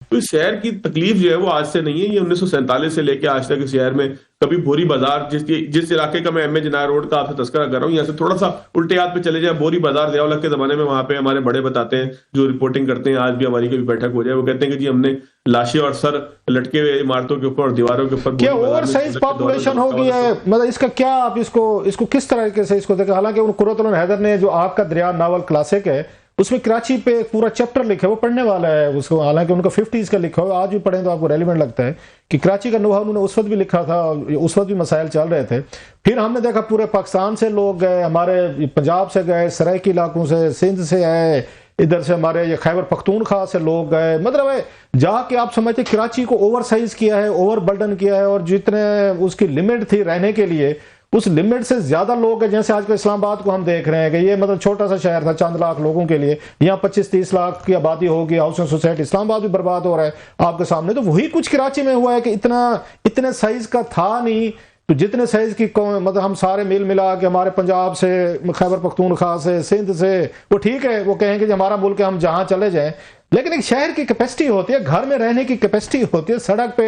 तो इस शहर की तकलीफ जो है वो आज से नहीं है, ये 1947 से लेके आज तक इस शहर में कभी बोरी बाजार, जिस इलाके का मैं एम ए जिनाया रोड का आपसे तस्करा कर रहा हूँ, यहाँ से थोड़ा सा उल्टे हाथ पे चले जाए, बोरी बाजार ज़ियाउल के जमाने में, वहां पे हमारे बड़े बताते हैं जो रिपोर्टिंग करते हैं, आज भी हमारी कभी बैठक हो जाए, वो कहते हैं कि जी हमने लाशें और सर लटके हुए इमारतों के ऊपर और दीवारों के ऊपर क्या बोरी बाजार ओवर में साइज पॉपुलेशन हो गई है? मतलब इसका क्या आप इसको इसको किस तरीके से इसको देखें? हालांकि उन कुर्रतुल हैदर ने जो आग का दरिया नावल क्लासिक है उसमें कराची पे एक पूरा चैप्टर लिखा है, वो पढ़ने वाला है उसको, हालांकि उनका 50s का लिखा हुआ, आज भी पढ़ें तो आपको रेलिवेंट लगता है कि कराची का नुहा उन्होंने उस वक्त भी लिखा था, उस वक्त भी मसाइल चल रहे थे। फिर हमने देखा पूरे पाकिस्तान से लोग गए, हमारे पंजाब से गए, सराइकी इलाकों से, सिंध से आए, इधर से हमारे ये खैबर पख्तूनख्वा से लोग गए, मतलब है जाके आप समझते कराची को ओवर साइज किया है, ओवर बर्डन किया है, और जितने उसकी लिमिट थी रहने के लिए उस लिमिट से ज्यादा लोग हैं। जैसे आजकल इस्लामाबाद को हम देख रहे हैं कि ये मतलब छोटा सा शहर था चंद लाख लोगों के लिए, यहाँ 25-30 लाख की आबादी होगी, हाउसिंग सोसाइटी, इस्लामाबाद भी बर्बाद हो रहा है आपके सामने। तो वही कुछ कराची में हुआ है कि इतने साइज का था नहीं, तो जितने साइज की मतलब हम सारे मिल मिला के हमारे पंजाब से, खैबर पख्तूनख्वा से, सिंध से, वो ठीक है, वो कहेंगे कि हमारा मुल्क है हम जहां चले जाएं, लेकिन एक शहर की कैपेसिटी होती है, घर में रहने की कैपेसिटी होती है, सड़क पे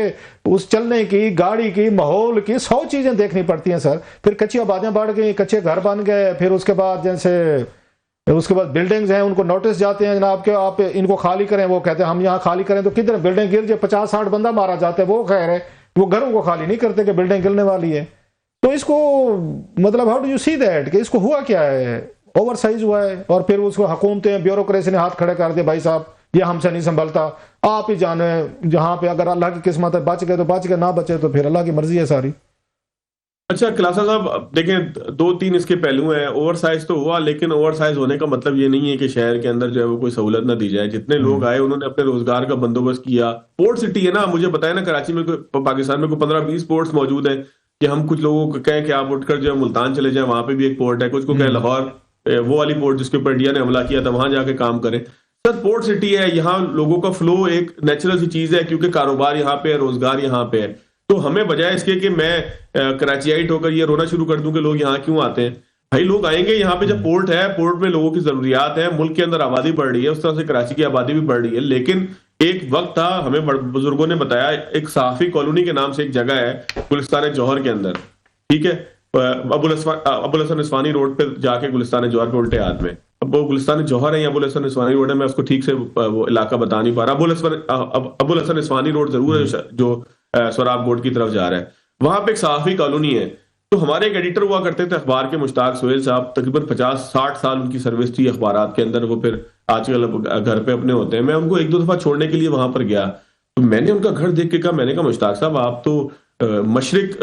उस चलने की, गाड़ी की, माहौल की, 100 चीजें देखनी पड़ती हैं सर। फिर कच्ची आबादियां बढ़ गई, कच्चे घर बन गए, फिर उसके बाद जैसे उसके बाद बिल्डिंग्स हैं, उनको नोटिस जाते हैं जनाब के आप इनको खाली करें, वो कहते हैं हम यहाँ खाली करें तो किधर बिल्डिंग गिर जाए, 50-60 बंदा मारा जाता है, वो खैर है, वो घरों को खाली नहीं करते कि बिल्डिंग गिरने वाली है। तो इसको मतलब how do you see that कि इसको हुआ क्या है? ओवर साइज हुआ है, और फिर उसको हुकूमतें, ब्यूरोक्रेसी ने हाथ खड़े कर दिए, भाई साहब ये हमसे नहीं संभलता, आप ही जाने, जहां पे अगर अल्लाह की किस्मत है बच गए तो बच गए, ना बचे तो फिर अल्लाह की मर्जी है सारी। अच्छा खिलासा साहब देखें, 2-3 इसके पहलू हैं। ओवर साइज तो हुआ, लेकिन ओवर साइज होने का मतलब ये नहीं है कि शहर के अंदर जो है वो कोई सहूलत ना दी जाए। जितने लोग आए उन्होंने अपने रोजगार का बंदोबस्त किया। पोर्ट सिटी है ना, मुझे बताया ना कराची में पाकिस्तान में कोई 15-20 पोर्ट्स मौजूद हैं, कि हम कुछ लोगों को कहें कि आप उठकर जो है मुल्तान चले जाएं, वहां पे भी एक पोर्ट है, कुछ को कहें लाहौर, वो वाली पोर्ट जिसके ऊपर इंडिया ने हमला किया था, वहां जाके काम करें। सर पोर्ट सिटी है, यहाँ लोगों का फ्लो एक नेचुरल सी चीज है, क्योंकि कारोबार यहाँ पे है, रोजगार यहाँ पे है। तो हमें बजाय इसके कि मैं कराचियाइट होकर ये रोना शुरू कर दूं कि लोग यहाँ क्यों आते हैं, भाई लोग आएंगे यहाँ पे जब पोर्ट है, पोर्ट में लोगों की जरूरियात है, मुल्क के अंदर आबादी बढ़ रही है, उस तरह से कराची की आबादी भी बढ़ रही है। लेकिन एक वक्त था, हमें बुजुर्गों ने बताया, एक सहाफी कॉलोनी के नाम से एक जगह है गुलिस्तान जौहर के अंदर, ठीक है, अबुल हसन इस्वानी रोड पे जाके गुलिस्तान जौहर के उल्टे हाथ में, अब वो गुलिस्तान जौहर है या अबुल हसन इस्वानी रोड है, मैं उसको ठीक से वो इलाका बता नहीं पा रहा। अबुल हसन इस्वानी रोड जरूर है जो सोराब गोड की तरफ जा रहा है, वहां पे एक सहाफी कॉलोनी है। तो हमारे एक एडिटर हुआ करते थे अखबार के, मुश्ताक सोहेल साहब, तकरीबन 50-60 साल उनकी सर्विस थी अखबारात के अंदर, वो फिर आजकल घर पे अपने होते हैं। मैं उनको 1-2 दफा छोड़ने के लिए वहां पर गया, तो मैंने उनका घर देख के कहा, मैंने कहा मुश्ताक साहब आप तो मशरिक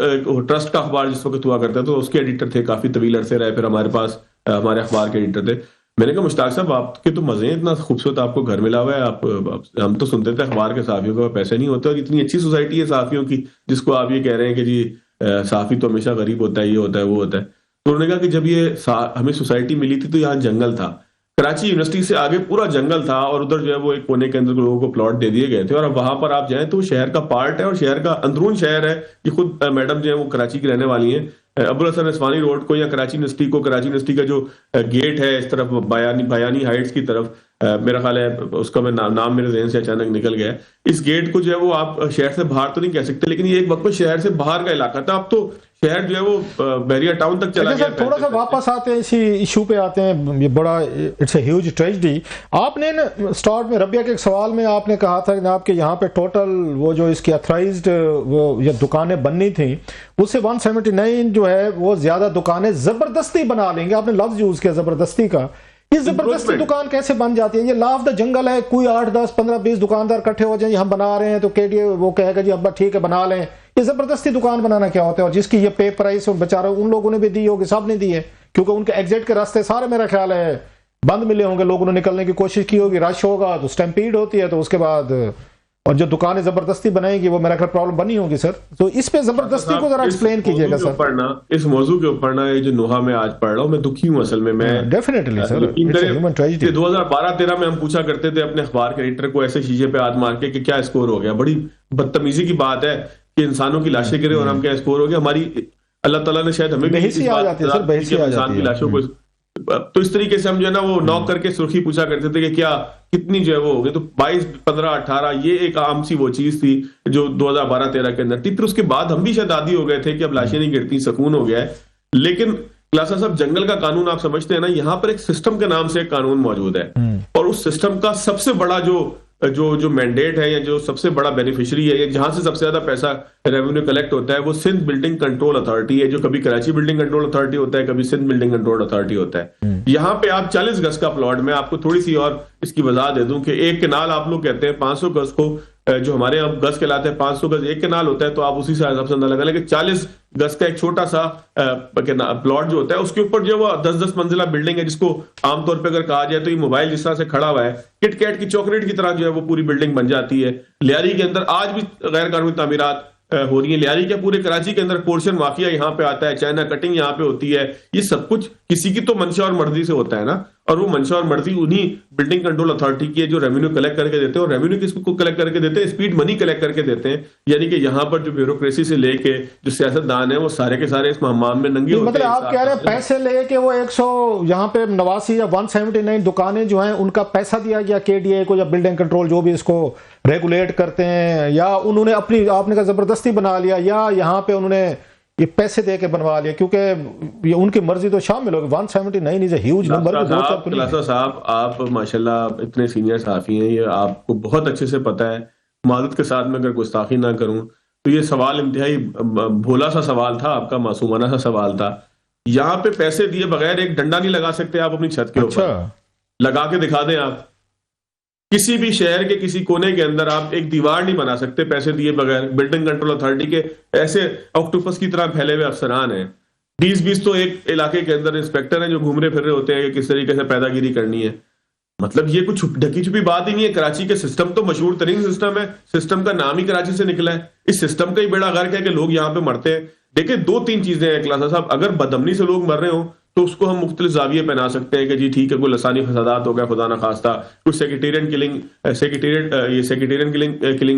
ट्रस्ट का अखबार जिस वक्त हुआ करता है तो उसके एडिटर थे, काफी तवील अरसे रहे, फिर हमारे पास हमारे अखबार के एडिटर थे। मैंने कहा मुश्ताक साहब आपके तो मजे हैं, इतना खूबसूरत आपको घर मिला हुआ है, आप हम तो सुनते थे अखबार के सहाफियों को पैसे नहीं होते, और इतनी अच्छी सोसाइटी है सहाफियों की, जिसको आप ये कह रहे हैं कि जी सहाफी तो हमेशा गरीब होता है, ये होता है वो होता है। तो उन्होंने कहा कि जब ये हमें सोसाइटी मिली थी तो यहाँ जंगल था, कराची यूनिवर्सिटी से आगे पूरा जंगल था, और उधर जो है वो एक कोने के अंदर लोगों को प्लॉट दे दिए गए थे, और अब वहां पर आप जाएं तो शहर का पार्ट है, और शहर का अंदरून शहर है। ये खुद मैडम जो है वो कराची की रहने वाली हैं, अबुल हसन इस्वानी रोड को या कराची यूनिवर्सिटी को, कराची यूनिवर्सिटी का जो गेट है इस तरफ बयानी हाइट्स की तरफ, मेरा ख्याल है उसका मैं नाम मेरे ज़हन से अचानक निकल गया, इस गेट को जो है वो आप शहर से बाहर तो नहीं कह सकते, लेकिन ये एक वक्त में शहर से बाहर का इलाका था। अब तो शहर जो है वो बैरियर टाउन तक चला गया। थोड़ा सा वापस आते हैं इसी इशू पे आते हैं, ये बड़ा इट्स ए ह्यूज ट्रेजेडी। आपने ना स्टार्ट में रबिया के एक सवाल में आपने कहा था कि आपके यहाँ पे टोटल वो जो इसकी अथराइज्ड वो ये दुकानें बननी थी, उससे 179 जो है वो ज्यादा दुकानें जबरदस्ती बना लेंगे, आपने लफ्ज यूज किया जबरदस्ती का। ये जबरदस्ती दुकान कैसे बन जाती है? ये लॉ ऑफ द जंगल है, कोई 8, 10, 15, 20 दुकानदार इकट्ठे हो जाए, हम बना रहे हैं तो केडीए वो कहेगा जी अब ठीक है बना लें। ये जबरदस्ती दुकान बनाना क्या होता है? और जिसकी ये पे प्राइस बेचारा उन लोगों ने भी दी होगी, सब ने दी है, क्योंकि उनके एग्जिट के रास्ते सारे मेरा ख्याल है बंद मिले होंगे, लोगों ने निकलने की कोशिश की होगी, रश होगा तो स्टैम्पीड होती है, तो उसके बाद और जो दुकानें जबरदस्ती बनाएगी वो मेरा ख्याल प्रॉब्लम बनी होगी सर। तो इस पे जबरदस्ती को जरा एक्सप्लेन कीजिएगा सर। पढ़ना इस मौजू के ऊपर ना, ये जो नुहा में आज पढ़ रहा हूँ, मैं दुखी हूँ असल में। मैं definitely sir, it's a human tragedy. 2012-13 में हम पूछा करते थे अपने अखबार के एडिटर को ऐसे शीशे पे हाथ मार के कि क्या स्कोर हो गया। बड़ी बदतमीजी की बात है कि इंसानों की लाशें गिरे और हम क्या स्कोर हो गया। हमारी अल्लाह ताला ने शायद हमें भी इंसान की लाशों को, तो इस तरीके से हम जो है ना वो नॉक करके सुर्खी पूछा करते थे कि क्या कितनी जो है वो हो गई, तो 22, 15, 18 ये एक आम सी वो चीज थी जो 2012-13 के अंदर थी। फिर उसके बाद हम भी शायद आदी हो गए थे कि अब लाशें नहीं गिरती, सुकून हो गया है। लेकिन क्लासा साहब, जंगल का कानून आप समझते हैं ना, यहाँ पर एक सिस्टम के नाम से एक कानून मौजूद है, और उस सिस्टम का सबसे बड़ा जो मैंडेट है, या जो सबसे बड़ा बेनिफिशियरी है, या जहां से सबसे ज्यादा पैसा रेवेन्यू कलेक्ट होता है, वो सिंध बिल्डिंग कंट्रोल अथॉरिटी है, जो कभी कराची बिल्डिंग कंट्रोल अथॉरिटी होता है, कभी सिंध बिल्डिंग कंट्रोल अथॉरिटी होता है। यहाँ पे आप 40 गज का प्लॉट, मैं आपको थोड़ी सी और इसकी वजह दे दूं कि एक केनाल आप लोग कहते हैं 500 गज को, जो हमारे यहाँ गज कहलाते हैं 500 गज एक केनाल होता है, तो आप उसी हिसाब से अंदाजा लगा लें कि 40 गज का एक छोटा सा प्लॉट जो होता है, उसके ऊपर जो वो 10-10 मंजिला बिल्डिंग है, जिसको आमतौर पे अगर कहा जाए तो ये मोबाइल जिस तरह से खड़ा हुआ है, किटकैट की चॉकलेट की तरह जो है वो पूरी बिल्डिंग बन जाती है। लियारी के अंदर आज भी गैर कानूनी तामीरात हो रही है। लियारी के पूरे कराची के अंदर पोर्शन वाकिया यहाँ पे आता है, चाइना कटिंग यहाँ पे होती है। ये सब कुछ किसी की तो मंशा और मर्जी से होता है ना, और वो मंशा और मर्जी उन्हीं बिल्डिंग कंट्रोल अथॉरिटी की है जो रेवेन्यू कलेक्ट करके देते हैं। और रेवेन्यू किसको कलेक्ट करके देते हैं? स्पीड मनी कलेक्ट करके देते हैं। यानी कि यहाँ पर जो ब्यूरोक्रेसी से लेके जो सियासतदान है वो सारे के सारे इस मामले में नंगे होते हैं। मतलब आप कह रहे हैं पैसे लेके वो 100 यहाँ पे 89 या 179 दुकानें जो हैं उनका पैसा दिया गया केडीए को, या बिल्डिंग कंट्रोल जो भी इसको रेगुलेट करते हैं, या उन्होंने अपनी, आपने कहा जबरदस्ती बना लिया, या यहाँ पे उन्होंने ये पैसे दे के बनवा लिया, क्योंकि ये उनकी मर्जी तो शामिल होगी। 179 इज अ ह्यूज नंबर। क्लासा साहब, आप माशाल्लाह इतने सीनियर साफी हैं, ये आपको बहुत अच्छे से पता है। मादत के साथ में अगर गुस्ताखी ना करूं तो ये सवाल इंतहाई भोला सा सवाल था आपका, मासूमाना सा सवाल था। यहाँ पे पैसे दिए बगैर एक डंडा नहीं लगा सकते आप अपनी छत के ऊपर? लगा के दिखा दें आप। किसी भी शहर के किसी कोने के अंदर आप एक दीवार नहीं बना सकते पैसे दिए बगैर। बिल्डिंग कंट्रोल अथॉरिटी के ऐसे ऑक्टोपस की तरह फैले हुए अफसरान हैं। 20-20 तो एक इलाके के अंदर इंस्पेक्टर हैं जो घूम रहे फिर रहे होते हैं कि किस तरीके से पैदागिरी करनी है। मतलब ये कुछ ढकी छुपी बात ही नहीं है। कराची के सिस्टम तो मशहूर तरीन सिस्टम है, सिस्टम का नाम ही कराची से निकला है। इस सिस्टम का ही बेड़ा गर्क है कि लोग यहाँ पे मरते हैं। देखिए 2-3 चीजें हैं क्लासा साहब, अगर बदअमनी से लोग मर रहे हो तो उसको हम मुख्तलिफ जाविये पहना सकते हैं कि जी ठीक है, कोई लसानी फसादात हो गया खुदा ना खास्ता, कुछ सेक्रेटेरियन किलिंग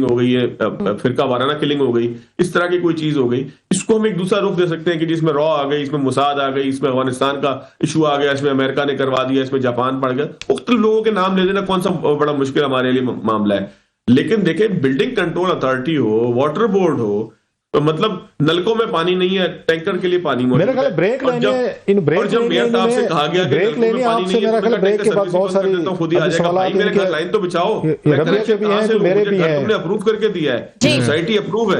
हो गई है, फिरका वाराना किलिंग हो गई, इस तरह की कोई चीज हो गई, इसको हम एक दूसरा रुख दे सकते हैं कि जिसमें रॉ आ गई, इसमें मुसाद आ गई, इसमें अफगानिस्तान का इशू आ गया, इसमें अमेरिका ने करवा दिया, इसमें जापान पड़ गया। मुख्तलिफ लोगों के नाम ले देना कौन सा बड़ा मुश्किल हमारे लिए मामला है। लेकिन देखें, बिल्डिंग कंट्रोल अथॉरिटी हो, वाटर बोर्ड हो, तो मतलब नलकों में पानी नहीं है, टैंकर के लिए पानी मौजूद है। ब्रेक लेने जब मेयर साहब से कहा गया कि ब्रेक लेने आपसे, मेरा ख्याल ब्रेक के बाद बहुत सारी खुद ही आ जाएगा, भाई मेरे घर लाइन तो बिछाओ, रबिया के भी हैं, मेरे भी हैं, तुमने अप्रूव करके दिया है, सोसाइटी अप्रूव है।